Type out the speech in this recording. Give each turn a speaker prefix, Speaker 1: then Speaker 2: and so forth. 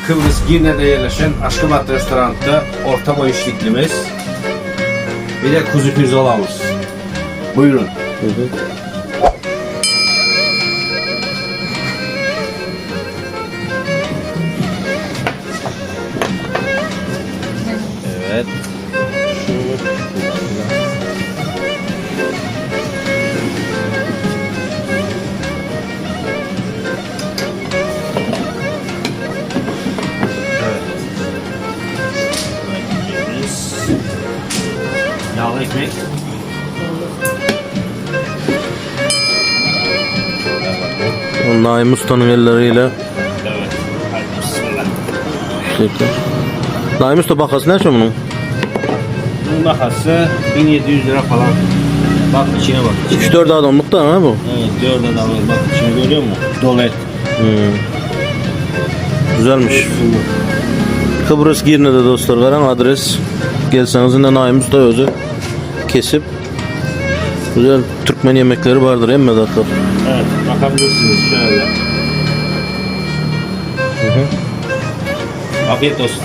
Speaker 1: Kıbrıs Girne'de yerleşen Aşkabat Restoran'da orta boy işliklimiz. Bir de kuzu pirzolamız. Buyurun. Evet. Yağlı ekmek.
Speaker 2: Naim Usta'nın elleriyle.
Speaker 1: Evet. Hadi bismillah.
Speaker 2: Peki. Naim Usta bakası ne bunun?
Speaker 1: Bunun bakası 1700 lira falan. Bak içine bak.
Speaker 2: 3-4 adamlık da ha bu?
Speaker 1: Evet 4 adamın bak içini görüyor musun? Dolu et.
Speaker 2: Güzelmiş. Kıbrıs Girne'de dostlar veren adres. Gelseniz de Naim Usta özü kesip güzel Türkmen yemekleri vardır emme dostlar.
Speaker 1: Evet bakabilirsiniz şöyle. Afiyet olsun.